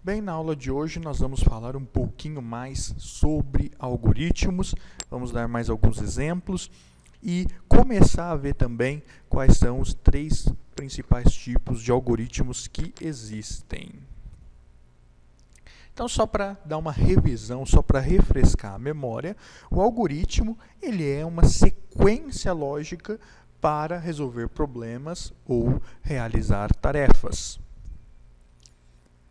Bem, na aula de hoje nós vamos falar um pouquinho mais sobre algoritmos, vamos dar mais alguns exemplos e começar a ver também quais são os três principais tipos de algoritmos que existem. Então, só para dar uma revisão, só para refrescar a memória, o algoritmo ele é uma sequência lógica para resolver problemas ou realizar tarefas.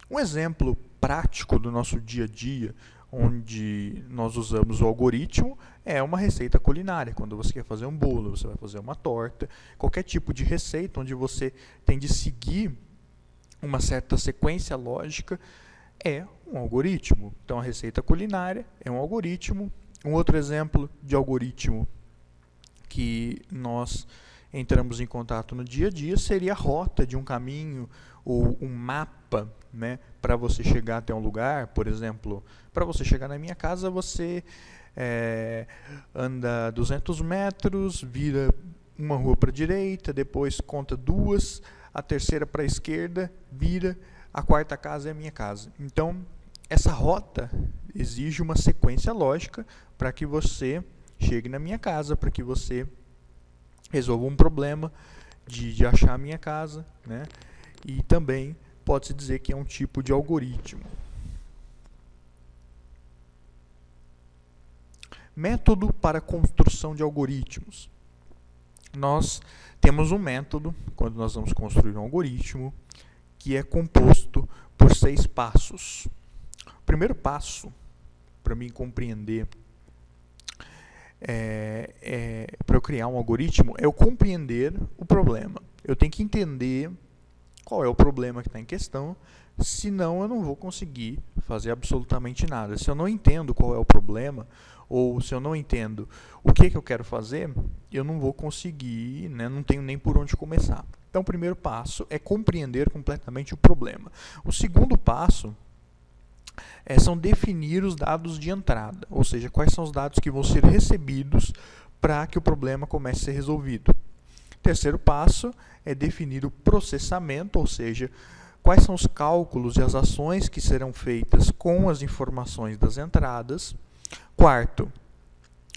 Um exemplo prático do nosso dia a dia, onde nós usamos o algoritmo, é uma receita culinária. Quando você quer fazer um bolo, você vai fazer uma torta, qualquer tipo de receita onde você tem de seguir uma certa sequência lógica, é um algoritmo. Então, a receita culinária é um algoritmo. Um outro exemplo de algoritmo que nós entramos em contato no dia a dia seria a rota de um caminho ou um mapa, né, para você chegar até um lugar. Por exemplo, para você chegar na minha casa, você anda 200 metros, vira uma rua para a direita, depois conta duas, a terceira para a esquerda, vira, a quarta casa é a minha casa. Então, essa rota exige uma sequência lógica para que você chegue na minha casa, para que você resolva um problema de achar a minha casa, né? E também pode-se dizer que é um tipo de algoritmo. Método para construção de algoritmos. Nós temos um método, quando nós vamos construir um algoritmo, que é composto por 6 passos. O primeiro passo, para mim compreender, para eu criar um algoritmo, é eu compreender o problema. Eu tenho que entender qual é o problema que está em questão, senão eu não vou conseguir fazer absolutamente nada. Se eu não entendo qual é o problema, ou se eu não entendo o que eu quero fazer, eu não vou conseguir, né, não tenho nem por onde começar. Então, o primeiro passo é compreender completamente o problema. O segundo passo são definir os dados de entrada, ou seja, quais são os dados que vão ser recebidos para que o problema comece a ser resolvido. Terceiro passo é definir o processamento, ou seja, quais são os cálculos e as ações que serão feitas com as informações das entradas. Quarto,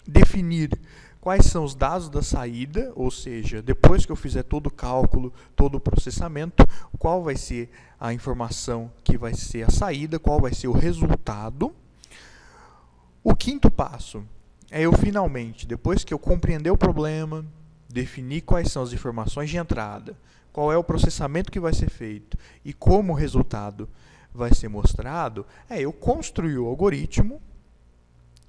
definir quais são os dados da saída, ou seja, depois que eu fizer todo o cálculo, todo o processamento, qual vai ser a informação que vai ser a saída, qual vai ser o resultado. O quinto passo é eu finalmente, depois que eu compreender o problema, definir quais são as informações de entrada, qual é o processamento que vai ser feito e como o resultado vai ser mostrado, eu construir o algoritmo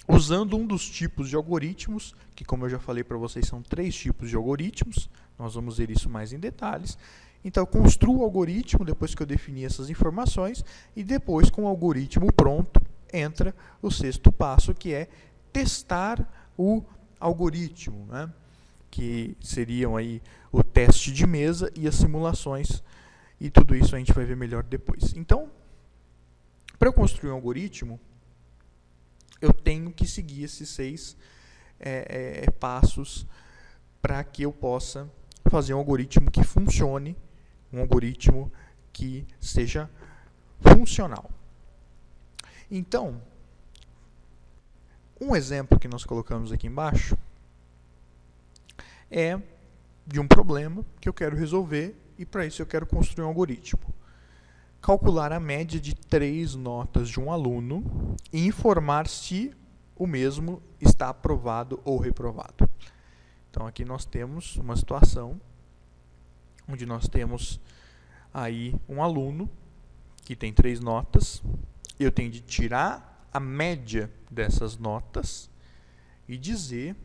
usando um dos tipos de algoritmos, que, como eu já falei para vocês, são 3 tipos de algoritmos. Nós vamos ver isso mais em detalhes. Então, eu construo o algoritmo depois que eu definir essas informações e depois, com o algoritmo pronto, entra o 6º passo, que é testar o algoritmo, né? Que seriam aí o teste de mesa e as simulações, e tudo isso a gente vai ver melhor depois. Então, para eu construir um algoritmo, eu tenho que seguir esses 6 passos para que eu possa fazer um algoritmo que funcione, um algoritmo que seja funcional. Então, um exemplo que nós colocamos aqui embaixo é de um problema que eu quero resolver e para isso eu quero construir um algoritmo. Calcular a média de 3 notas de um aluno e informar se o mesmo está aprovado ou reprovado. Então, aqui nós temos uma situação onde nós temos aí um aluno que tem 3 notas, eu tenho de tirar a média dessas notas e dizer,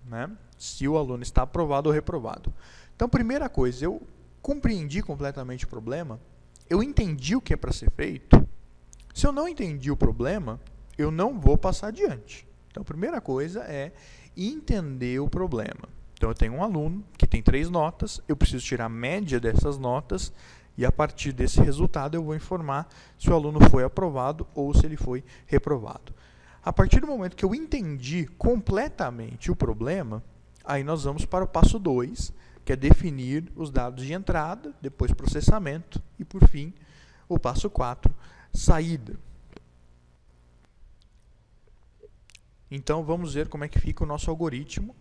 né, se o aluno está aprovado ou reprovado. Então, primeira coisa, eu compreendi completamente o problema, eu entendi o que é para ser feito. Se eu não entendi o problema, eu não vou passar adiante. Então, a primeira coisa é entender o problema. Então, eu tenho um aluno que tem 3 notas, eu preciso tirar a média dessas notas e, a partir desse resultado, eu vou informar se o aluno foi aprovado ou se ele foi reprovado. A partir do momento que eu entendi completamente o problema, aí nós vamos para o passo 2, que é definir os dados de entrada, depois processamento e, por fim, o passo 4 saída. Então, vamos ver como é que fica o nosso algoritmo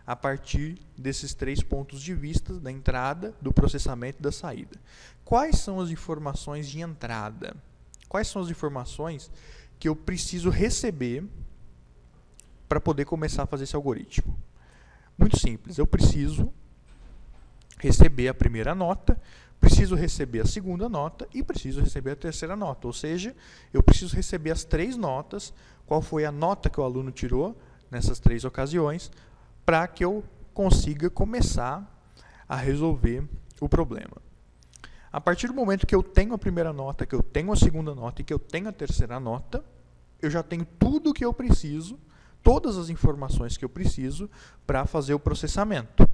a partir desses 3 pontos de vista, da entrada, do processamento e da saída. Quais são as informações de entrada? Quais são as informações que eu preciso receber para poder começar a fazer esse algoritmo? Muito simples, eu preciso receber a primeira nota, preciso receber a segunda nota e preciso receber a terceira nota. Ou seja, eu preciso receber as 3 notas, qual foi a nota que o aluno tirou nessas 3 ocasiões, para que eu consiga começar a resolver o problema. A partir do momento que eu tenho a primeira nota, que eu tenho a segunda nota e que eu tenho a terceira nota, eu já tenho tudo o que eu preciso, todas as informações que eu preciso para fazer o processamento.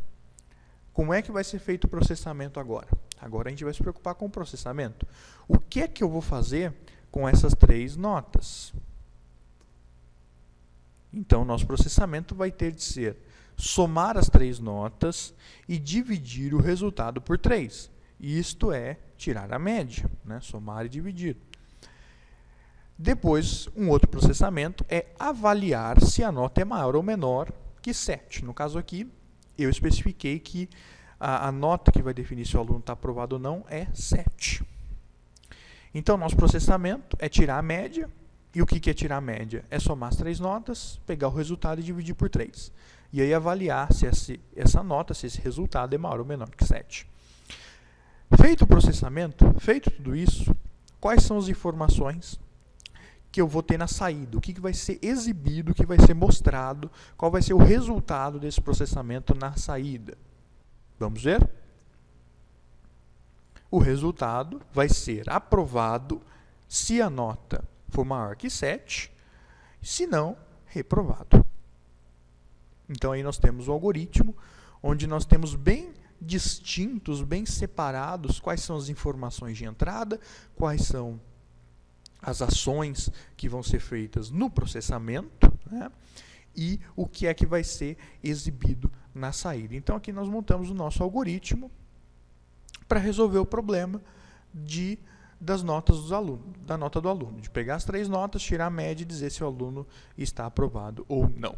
Como é que vai ser feito o processamento agora? Agora a gente vai se preocupar com o processamento. O que é que eu vou fazer com essas 3 notas? Então, nosso processamento vai ter de ser somar as 3 notas e dividir o resultado por 3. Isto é tirar a média, né? Somar e dividir. Depois, um outro processamento é avaliar se a nota é maior ou menor que 7. No caso aqui, eu especifiquei que a nota que vai definir se o aluno está aprovado ou não é 7. Então, nosso processamento é tirar a média. E o que é tirar a média? É somar as 3 notas, pegar o resultado e dividir por 3. E aí avaliar se essa nota, se esse resultado é maior ou menor que 7. Feito o processamento, feito tudo isso, quais são as informações que eu vou ter na saída? O que vai ser exibido, o que vai ser mostrado, qual vai ser o resultado desse processamento na saída? Vamos ver? O resultado vai ser aprovado se a nota for maior que 7, se não, reprovado. Então, aí nós temos o algoritmo, onde nós temos bem distintos, bem separados, quais são as informações de entrada, quais são as ações que vão ser feitas no processamento, né, e o que é que vai ser exibido na saída. Então, aqui nós montamos o nosso algoritmo para resolver o problema das notas dos alunos, da nota do aluno, de pegar as 3 notas, tirar a média e dizer se o aluno está aprovado ou não.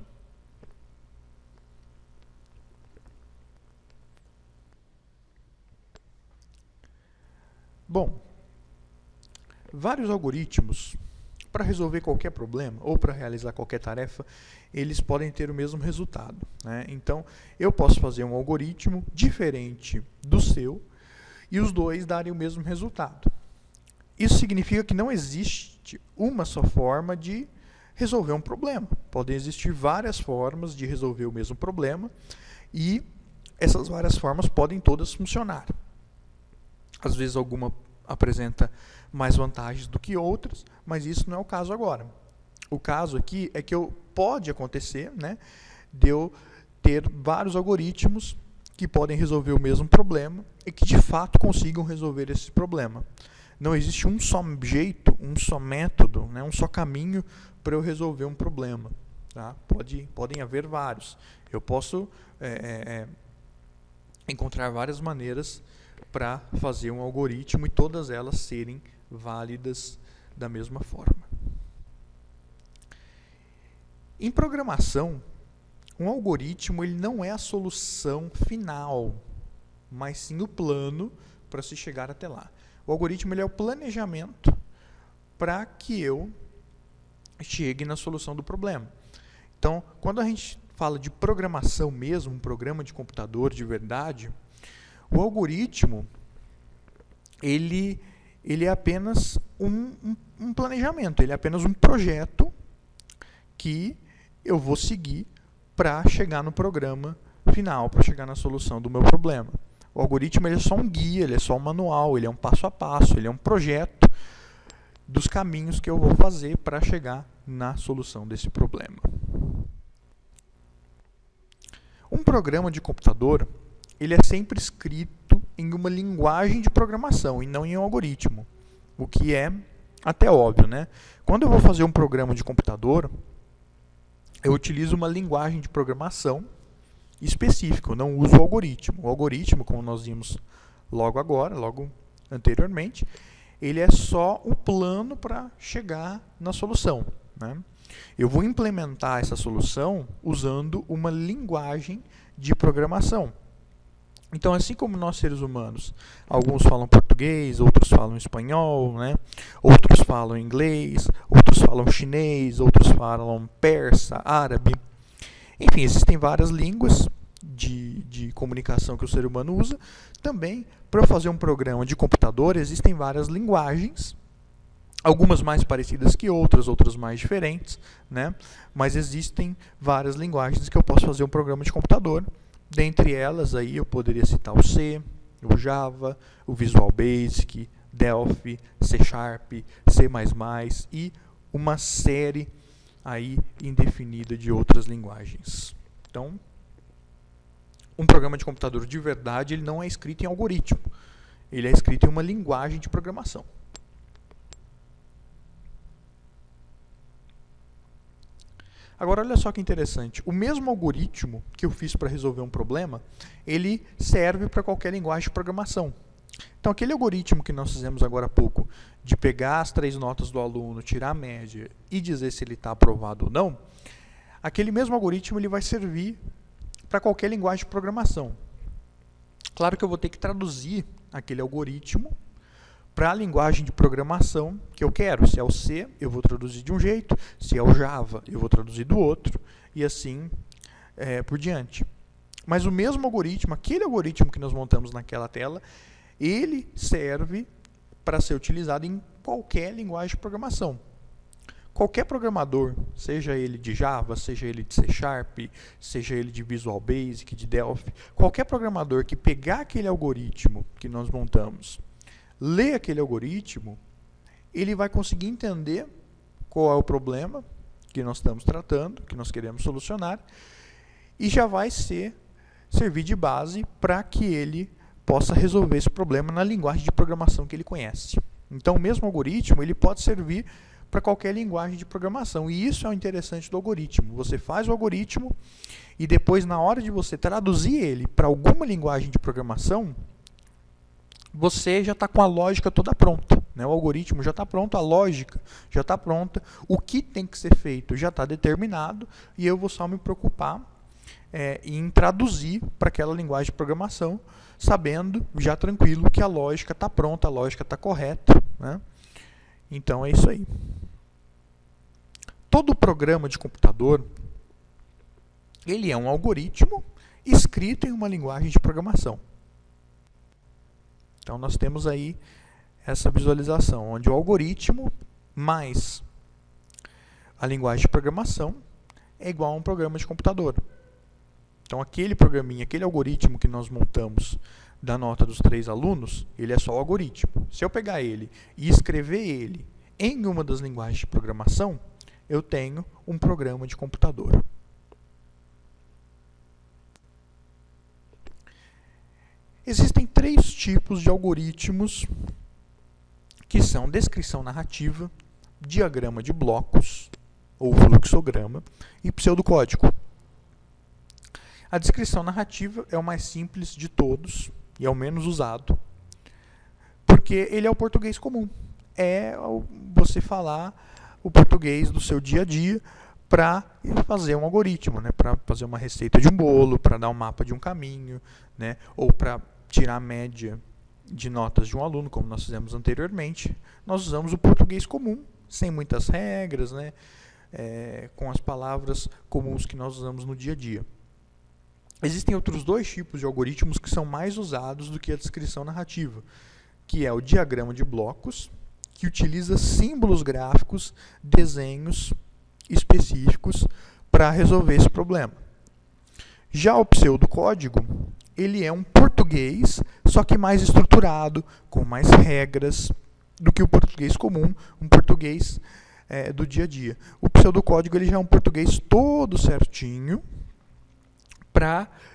Bom, vários algoritmos, para resolver qualquer problema ou para realizar qualquer tarefa, eles podem ter o mesmo resultado, né? Então, eu posso fazer um algoritmo diferente do seu e os dois darem o mesmo resultado. Isso significa que não existe uma só forma de resolver um problema. Podem existir várias formas de resolver o mesmo problema e essas várias formas podem todas funcionar. Às vezes alguma apresenta mais vantagens do que outras, mas isso não é o caso agora. O caso aqui é que pode acontecer, né, de eu ter vários algoritmos que podem resolver o mesmo problema e que de fato consigam resolver esse problema. Não existe um só jeito, um só método, né, um só caminho para eu resolver um problema. Tá? Podem haver vários. Eu posso encontrar várias maneiras para fazer um algoritmo e todas elas serem válidas da mesma forma. Em programação, um algoritmo ele não é a solução final, mas sim o plano para se chegar até lá. O algoritmo ele é o planejamento para que eu chegue na solução do problema. Então, quando a gente fala de programação mesmo, um programa de computador de verdade, o algoritmo ele é apenas um planejamento, ele é apenas um projeto que eu vou seguir para chegar no programa final, para chegar na solução do meu problema. O algoritmo ele é só um guia, ele é só um manual, ele é um passo a passo, ele é um projeto dos caminhos que eu vou fazer para chegar na solução desse problema. Um programa de computador ele é sempre escrito em uma linguagem de programação e não em um algoritmo, o que é até óbvio, né? Quando eu vou fazer um programa de computador, eu utilizo uma linguagem de programação específica, eu não uso o algoritmo. O algoritmo, como nós vimos logo anteriormente, ele é só um plano para chegar na solução, né? Eu vou implementar essa solução usando uma linguagem de programação. Então, assim como nós seres humanos, alguns falam português, outros falam espanhol, né? Outros falam inglês, outros falam chinês, outros falam persa, árabe. Enfim, existem várias línguas de comunicação que o ser humano usa. Também, para fazer um programa de computador, existem várias linguagens, algumas mais parecidas que outras, outras mais diferentes, né? Mas existem várias linguagens que eu posso fazer um programa de computador. Dentre elas, aí eu poderia citar o C, o Java, o Visual Basic, Delphi, C Sharp, C++ e uma série aí indefinida de outras linguagens. Então, um programa de computador de verdade, ele não é escrito em algoritmo. Ele é escrito em uma linguagem de programação. Agora, olha só que interessante. O mesmo algoritmo que eu fiz para resolver um problema, ele serve para qualquer linguagem de programação. Então, aquele algoritmo que nós fizemos agora há pouco, de pegar as 3 notas do aluno, tirar a média e dizer se ele está aprovado ou não, aquele mesmo algoritmo ele vai servir para qualquer linguagem de programação. Claro que eu vou ter que traduzir aquele algoritmo para a linguagem de programação que eu quero. Se é o C, eu vou traduzir de um jeito. Se é o Java, eu vou traduzir do outro. E assim por diante. Mas o mesmo algoritmo, aquele algoritmo que nós montamos naquela tela, ele serve para ser utilizado em qualquer linguagem de programação. Qualquer programador, seja ele de Java, seja ele de C Sharp, seja ele de Visual Basic, de Delphi, qualquer programador que pegar aquele algoritmo que nós montamos, ler aquele algoritmo, ele vai conseguir entender qual é o problema que nós estamos tratando, que nós queremos solucionar, e já vai servir de base para que ele possa resolver esse problema na linguagem de programação que ele conhece. Então, o mesmo algoritmo ele pode servir para qualquer linguagem de programação. E isso é o interessante do algoritmo. Você faz o algoritmo e depois, na hora de você traduzir ele para alguma linguagem de programação, você já está com a lógica toda pronta, né? O algoritmo já está pronto, a lógica já está pronta, o que tem que ser feito já está determinado e eu vou só me preocupar em traduzir para aquela linguagem de programação, sabendo, já tranquilo, que a lógica está pronta, a lógica está correta, né? Então é isso aí. Todo programa de computador, ele é um algoritmo escrito em uma linguagem de programação. Então nós temos aí essa visualização, onde o algoritmo mais a linguagem de programação é igual a um programa de computador. Então aquele programinha, aquele algoritmo que nós montamos da nota dos 3 alunos, ele é só o algoritmo. Se eu pegar ele e escrever ele em uma das linguagens de programação, eu tenho um programa de computador. Existem 3 tipos de algoritmos, que são descrição narrativa, diagrama de blocos, ou fluxograma, e pseudocódigo. A descrição narrativa é o mais simples de todos, e é o menos usado, porque ele é o português comum. É você falar o português do seu dia a dia para fazer um algoritmo, né? Para fazer uma receita de um bolo, para dar um mapa de um caminho, né? Ou para tirar a média de notas de um aluno, como nós fizemos anteriormente. Nós usamos o português comum, sem muitas regras, né? Com as palavras comuns que nós usamos no dia a dia. Existem outros 2 tipos de algoritmos que são mais usados do que a descrição narrativa, que é o diagrama de blocos, que utiliza símbolos gráficos, desenhos específicos para resolver esse problema. Já o pseudocódigo, ele é um português, só que mais estruturado, com mais regras do que o português comum, um português do dia a dia. O pseudocódigo ele já é um português todo certinho,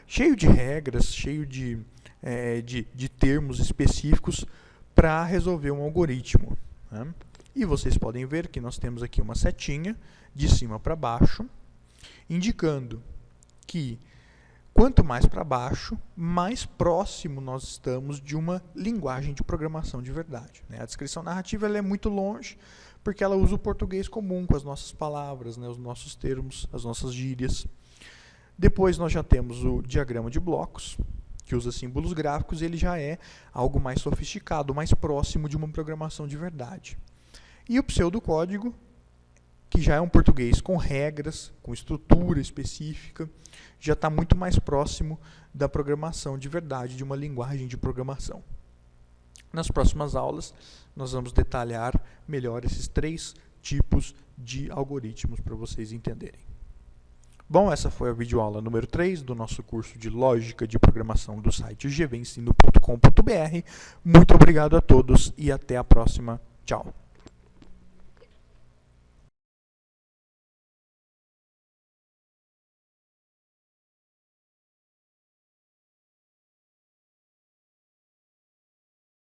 cheio de regras, cheio de termos específicos para resolver um algoritmo, né? E vocês podem ver que nós temos aqui uma setinha de cima para baixo, indicando que Quanto mais para baixo, mais próximo nós estamos de uma linguagem de programação de verdade, né? A descrição narrativa ela é muito longe, porque ela usa o português comum, com as nossas palavras, né, os nossos termos, as nossas gírias. Depois nós já temos o diagrama de blocos, que usa símbolos gráficos, e ele já é algo mais sofisticado, mais próximo de uma programação de verdade. E o pseudocódigo, que já é um português com regras, com estrutura específica, já está muito mais próximo da programação de verdade, de uma linguagem de programação. Nas próximas aulas, nós vamos detalhar melhor esses 3 tipos de algoritmos para vocês entenderem. Bom, essa foi a videoaula número 3 do nosso curso de Lógica de Programação do site gvensino.com.br. Muito obrigado a todos e até a próxima. Tchau!